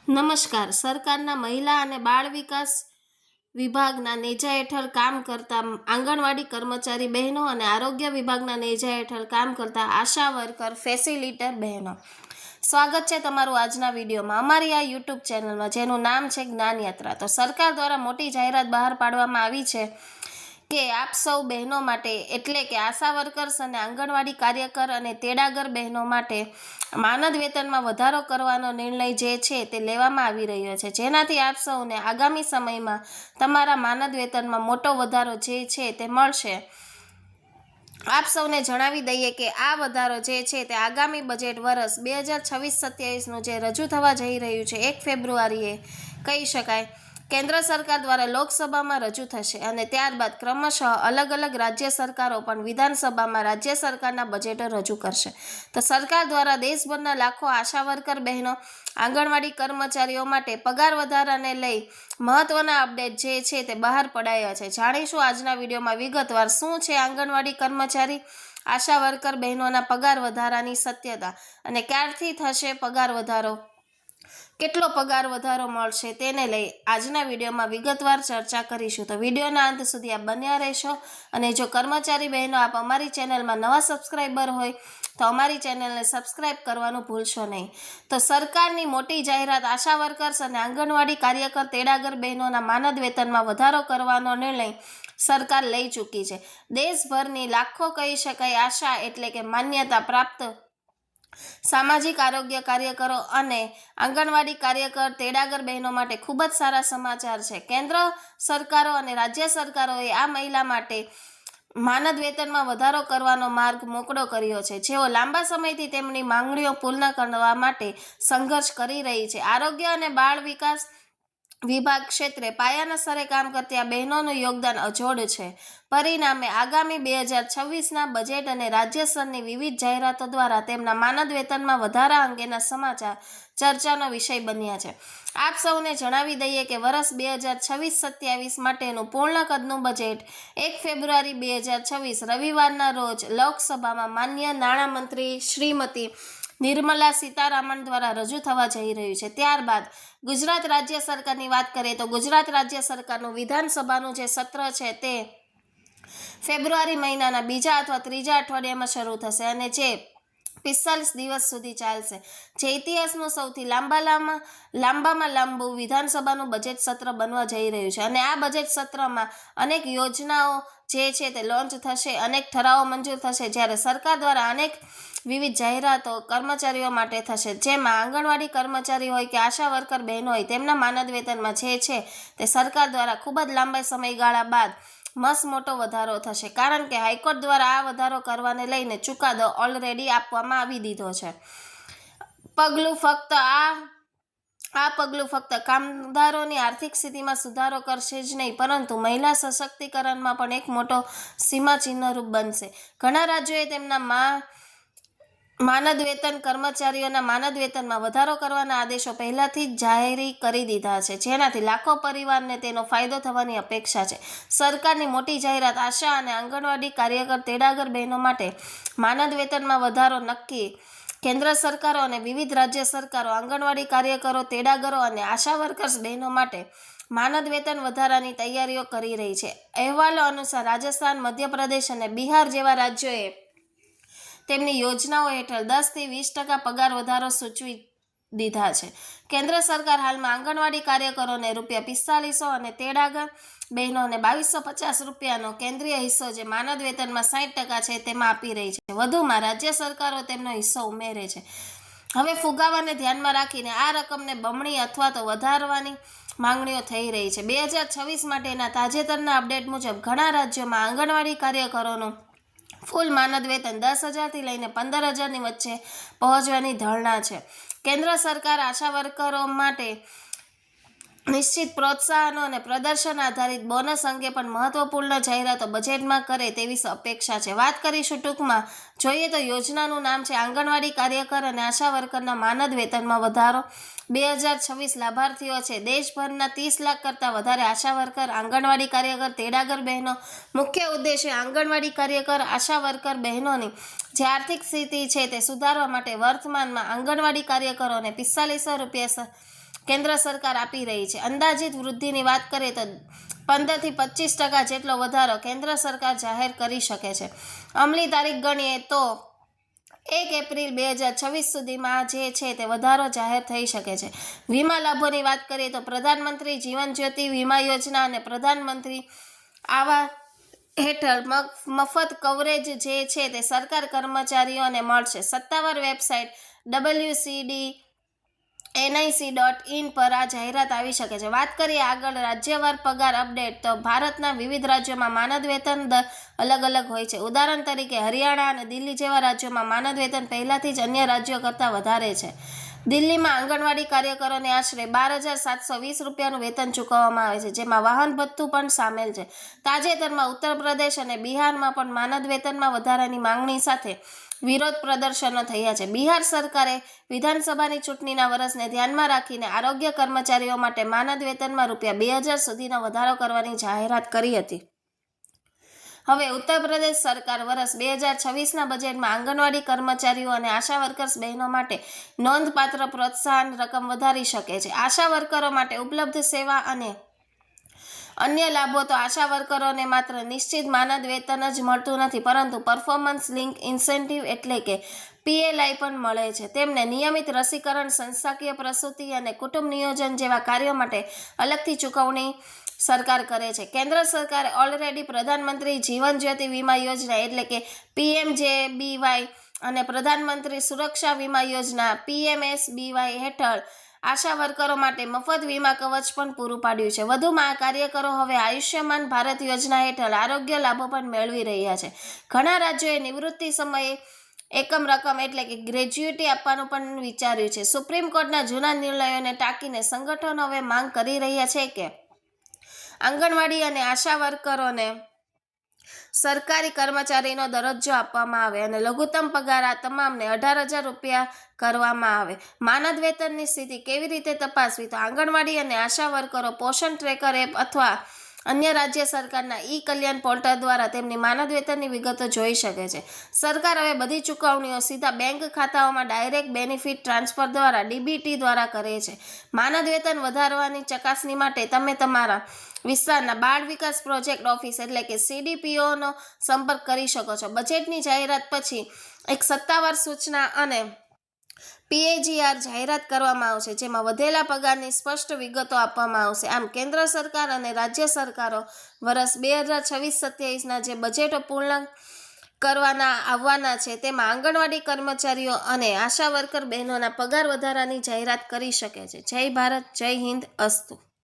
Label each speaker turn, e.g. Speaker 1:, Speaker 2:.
Speaker 1: નમસ્કાર. સરકારના મહિલા અને બાળ વિકાસ વિભાગના નેજા હેઠળ કામ કરતા આંગણવાડી કર્મચારી બહેનો અને આરોગ્ય વિભાગના નેજા હેઠળ કામ કરતા આશા વર્કર ફેસિલિટર બહેનો, સ્વાગત છે તમારું આજના વિડીયોમાં અમારી આ યુટ્યુબ ચેનલમાં, જેનું નામ છે જ્ઞાન યાત્રા. તો સરકાર દ્વારા મોટી જાહેરાત બહાર પાડવામાં આવી છે કે આપ સૌ બહેનો માટે, એટલે કે આશા વર્કર્સ અને આંગણવાડી કાર્યકર અને તેડાગર બહેનો માટે માનદ વેતનમાં વધારો કરવાનો નિર્ણય જે છે તે લેવામાં આવી રહ્યો છે, જેનાથી આપ સૌને આગામી સમયમાં તમારા માનદ વેતનમાં મોટો વધારો જે છે તે મળશે. આપ સૌને જણાવી દઈએ કે આ વધારો જે છે તે આગામી બજેટ વર્ષ 2026-27નું જે રજૂ થવા જઈ રહ્યું છે 1 ફેબ્રુઆરીએ કહી શકાય, કેન્દ્ર સરકાર દ્વારા લોકસભામાં રજૂ થશે અને ત્યારબાદ ક્રમશઃ અલગ અલગ રાજ્ય સરકારો પણ વિધાનસભામાં રાજ્ય સરકારના બજેટો રજૂ કરશે. તો સરકાર દ્વારા દેશભરના લાખો આશા વર્કર બહેનો, આંગણવાડી કર્મચારીઓ માટે પગાર વધારાને લઈ મહત્વના અપડેટ જે છે તે બહાર પડાયા છે. જાણીશું આજના વિડીયોમાં વિગતવાર શું છે આંગણવાડી કર્મચારી, આશા વર્કર બહેનોના પગાર વધારાની સત્યતા અને ક્યારથી થશે પગાર વધારો, કેટલો પગાર વધારો મળશે તેને લઈ આજના વિડીયોમાં વિગતવાર ચર્ચા કરીશું. તો વિડીયોના અંત સુધી આપ બન્યા રહેશો અને જો કર્મચારી બહેનો આપ અમારી ચેનલમાં નવા સબસ્ક્રાઈબર હોય તો અમારી ચેનલને સબસ્ક્રાઈબ કરવાનું ભૂલશો નહીં. તો સરકારની મોટી જાહેરાત, આશા વર્કર્સ અને આંગણવાડી કાર્યકર તેડાગર બહેનોના માનદ વેતનમાં વધારો કરવાનો નિર્ણય સરકાર લઈ ચૂકી છે. દેશભરની લાખો કહી શકાય આશા એટલે કે માન્યતા પ્રાપ્ત સામાજિક આરોગ્ય કાર્યકરો અને આંગણવાડી કાર્યકર તેડાગર બહેનો માટે ખૂબ જ સારા સમાચાર છે. કેન્દ્ર સરકારો અને રાજ્ય સરકારોએ આ મહિલા માટે માનદ વેતનમાં વધારો કરવાનો માર્ગ મોકળો કર્યો છે, જેઓ લાંબા સમયથી તેમની માંગણીઓ પૂર્ણ કરવા માટે સંઘર્ષ કરી રહી છે. આરોગ્ય અને બાળ વિકાસ વિભાગ ક્ષેત્રે પાયાના સ્તરે કામ કરતી આ બહેનોનું યોગદાન અજોડ છે. પરિણામે આગામી 2026ના બજેટ અને રાજ્ય સ્તરની વિવિધ જાહેરાતો દ્વારા તેમના માનદ વેતનમાં વધારા અંગેના સમાચાર ચર્ચાનો વિષય બન્યા છે. આપ સૌને જણાવી દઈએ કે વર્ષ 2026-27 માટેનું પૂર્ણ કદનું બજેટ 1 ફેબ્રુઆરી 2026 રવિવારના રોજ લોકસભામાં માન્ય નાણામંત્રી શ્રીમતી નિર્મલા સીતારામન દ્વારા રજૂ થવા જઈ રહ્યું છે. ત્યારબાદ ગુજરાત રાજ્ય સરકારની વાત કરીએ તો ગુજરાત રાજ્ય સરકારનું વિધાનસભાનું જે સત્ર છે તે ફેબ્રુઆરી મહિનાના બીજા અથવા ત્રીજા અઠવાડિયામાં શરૂ થશે અને જે 45 દિવસ સુધી ચાલશે, જે ઇતિહાસનું સૌથી લાંબામાં લાંબુ વિધાનસભાનું બજેટ સત્ર બનવા જઈ રહ્યું છે. અને આ બજેટ સત્રમાં અનેક યોજનાઓ જે છે તે લોન્ચ થશે, અનેક ઠરાવો મંજૂર થશે, જ્યારે સરકાર દ્વારા અનેક વિવિધ જાહેરાતો કર્મચારીઓ માટે થશે, જેમાં આંગણવાડી કર્મચારી હોય કે આશા વર્કર બહેનો હોય તેમના માનદ વેતનમાં જે છે તે સરકાર દ્વારા ખૂબ જ લાંબા સમયગાળા બાદ મસ્ત મોટો વધારો થશે, કારણ કે હાઈકોર્ટ દ્વારા આ વધારો કરવાને લઈને ચુકાદો ઓલરેડી આપવામાં આવી દીધો છે. આ પગલું ફક્ત કામદારોની આર્થિક સ્થિતિમાં સુધારો કરશે જ નહીં, પરંતુ મહિલા સશક્તિકરણમાં પણ એક મોટો સીમાચિહ્નરૂપ બનશે. ઘણા રાજ્યોએ તેમના માનદ વેતન કર્મચારીઓના માનદ વેતનમાં વધારો કરવાના આદેશો પહેલાથી જ જાહેર કરી દીધા છે, જેનાથી લાખો પરિવારને તેનો ફાયદો થવાની અપેક્ષા છે. સરકારની મોટી જાહેરાત આશા અને આંગણવાડી કાર્યકર તેડાગર બહેનો માટે માનદ વેતનમાં વધારો નક્કી. કેન્દ્ર સરકારો અને વિવિધ રાજ્ય સરકારો આંગણવાડી કાર્યકરો, તેડાગરો અને આશા વર્કર્સ બહેનો માટે માનદ વેતન વધારાની તૈયારીઓ કરી રહી છે. અહેવાલો અનુસાર રાજસ્થાન, મધ્યપ્રદેશ અને બિહાર જેવા રાજ્યોએ તેમની યોજનાઓ હેઠળ 10થી 20% પગાર વધારો સૂચવી દીધા છે. કેન્દ્ર સરકાર હાલમાં આંગણવાડી કાર્યકરોને ₹4500 અને તેડાગર બહેનોને ₹2250નો કેન્દ્રીય હિસ્સો, જે માનદ વેતનમાં 60% છે, તેમાં આપી રહી છે. વધુમાં રાજ્ય સરકારો તેમનો હિસ્સો ઉમેરે છે. હવે ફુગાવાને ધ્યાનમાં રાખીને આ રકમને બમણી અથવા તો વધારવાની માંગણીઓ થઈ રહી છે. 2026 માટેના તાજેતરના અપડેટ મુજબ ઘણા રાજ્યોમાં આંગણવાડી કાર્યકરોનું ફૂલ માનદ વેતન 10,000થી લઈને 15,000ની વચ્ચે પહોંચવાની ધારણા છે. કેન્દ્ર સરકાર આશા વર્કરો માટે નિશ્ચિત પ્રોત્સાહનો અને પ્રદર્શન આધારિત બોનસ અંગે પણ મહત્વપૂર્ણ જાહેરાતો બજેટમાં કરે તેવી અપેક્ષા છે. વાત કરીશું ટૂંકમાં જોઈએ તો યોજનાનું નામ છે આંગણવાડી કાર્યકર અને આશા વર્કરના માનદ વેતનમાં વધારો. 2026 લાભાર્થીઓ છે. દેશભરના 30 લાખ કરતાં વધારે આશા વર્કર, આંગણવાડી કાર્યકર, તેડાગર બહેનો. મુખ્ય ઉદ્દેશ્ય આંગણવાડી કાર્યકર, આશા વર્કર બહેનોની જે આર્થિક સ્થિતિ છે તે સુધારવા માટે વર્તમાનમાં આંગણવાડી કાર્યકરોને ₹4500 કેન્દ્ર સરકાર આપી રહી છે. અંદાજિત વૃદ્ધિની વાત કરીએ તો 15 થી 25% જેટલો વધારો કેન્દ્ર સરકાર જાહેર કરી શકે છે. અમલી તારીખ ગણીએ તો 1 એપ્રિલ 2026 સુધીમાં જે છે તે વધારો જાહેર થઈ શકે છે. વીમા લાભોની વાત કરીએ તો પ્રધાનમંત્રી જીવન જ્યોતિ વીમા યોજના અને પ્રધાનમંત્રી આવાસ હેઠળ મફત કવરેજ જે છે તે સરકાર કર્મચારીઓને મળશે. સત્તાવાર વેબસાઇટ wcdnic.in પર આ જાહેરાત આવી શકે છે. વાત કરીએ આગળ રાજ્યવાર પગાર અપડેટ તો ભારતના વિવિધ રાજ્યોમાં માનદ વેતન દર અલગ અલગ હોય છે. ઉદાહરણ તરીકે હરિયાણા અને દિલ્હી જેવા રાજ્યોમાં માનદ વેતન પહેલાથી જ અન્ય રાજ્યો કરતાં વધારે છે. દિલ્હીમાં આંગણવાડી કાર્યકરોને આશરે 12,720 રૂપિયાનું વેતન ચૂકવવામાં આવે છે, જેમાં વાહન ભથ્થું પણ સામેલ છે. તાજેતરમાં ઉત્તર પ્રદેશ અને બિહારમાં પણ માનદ વેતનમાં વધારાની માંગણી સાથે વિરોધ પ્રદર્શનો થયા છે. બિહાર સરકારે વિધાનસભાની ચૂંટણીના વર્ષને ધ્યાનમાં રાખીને આરોગ્ય કર્મચારીઓ માટે માનદ વેતનમાં ₹2,000 સુધીનો વધારો કરવાની જાહેરાત કરી હતી. હવે ઉત્તર પ્રદેશ સરકાર વર્ષ 2026ના બજેટમાં આંગણવાડી કર્મચારીઓ અને આશા વર્કર્સ બહેનો માટે નોંધપાત્ર પ્રોત્સાહન રકમ વધારી શકે છે. આશા વર્કરો માટે ઉપલબ્ધ સેવા અને અન્ય લાભો તો આશા વર્કરોને માત્ર નિશ્ચિત માનદ વેતન જ મળતું નથી, પરંતુ પરફોર્મન્સ લિંક ઇન્સેન્ટિવ એટલે કે PLI પણ મળે છે. તેમને નિયમિત રસીકરણ, સંસ્થાકીય પ્રસૂતિ અને કુટુંબ નિયોજન જેવા કાર્યો માટે અલગથી ચૂકવણી સરકાર કરે છે. કેન્દ્ર સરકારે ઓલરેડી પ્રધાનમંત્રી જીવન જ્યોતિ વીમા યોજના એટલે કે PMJBY અને પ્રધાનમંત્રી સુરક્ષા વીમા યોજના PMSBY હેઠળ આશા વર્કરો માટે મફત વીમા કવચ પણ પૂરું પાડ્યું છે. વધુમાં આ કાર્યકરો હવે આયુષ્યમાન ભારત યોજના હેઠળ આરોગ્ય લાભો પણ મેળવી રહ્યા છે. ઘણા રાજ્યોએ નિવૃત્તિ સમયે એકમ રકમ એટલે કે ગ્રેજ્યુટી આપવાનું પણ વિચાર્યું છે. સુપ્રીમ કોર્ટના જૂના નિર્ણયોને ટાંકીને સંગઠનો હવે માંગ કરી રહ્યા છે કે આંગણવાડી અને આશા વર્કરોને સરકારી કર્મચારીનો દરજ્જો આપવામાં આવે અને લઘુત્તમ પગાર આ તમામને 18,000 રૂપિયા કરવામાં આવે. માનદ વેતનની સ્થિતિ કેવી રીતે તપાસવી તો આંગણવાડી અને આશા વર્કરો પોષણ ટ્રેકર એપ અથવા અન્ય રાજ્ય સરકારના કલ્યાણ પોર્ટલ દ્વારા તેમની માનદ વેતનની વિગતો જોઈ શકે છે. સરકાર હવે બધી ચૂકવણીઓ સીધા બેંક ખાતાઓમાં ડાયરેક્ટ બેનિફિટ ટ્રાન્સફર દ્વારા DBT દ્વારા કરે છે. માનદ વેતન વધારવાની ચકાસણી માટે તમે તમારા વિસ્તારના બાળ વિકાસ પ્રોજેક્ટ ઓફિસ એટલે કે CDPOનો સંપર્ક કરી શકો છો. બજેટની જાહેરાત પછી એક સત્તાવાર સૂચના અને PAGR જાહેરાત કરવામાં આવશે, જેમાં વધેલા પગારની સ્પષ્ટ વિગતો આપવામાં આવશે. આમ કેન્દ્ર સરકાર અને રાજ્ય સરકારો વર્ષ 2026-27ના જે બજેટો પૂર્ણ આવવાના છે તેમાં આંગણવાડી કર્મચારીઓ અને આશા વર્કર બહેનોના પગાર વધારાની જાહેરાત કરી શકે છે. જય ભારત, જય હિન્દ, અસ્તુ.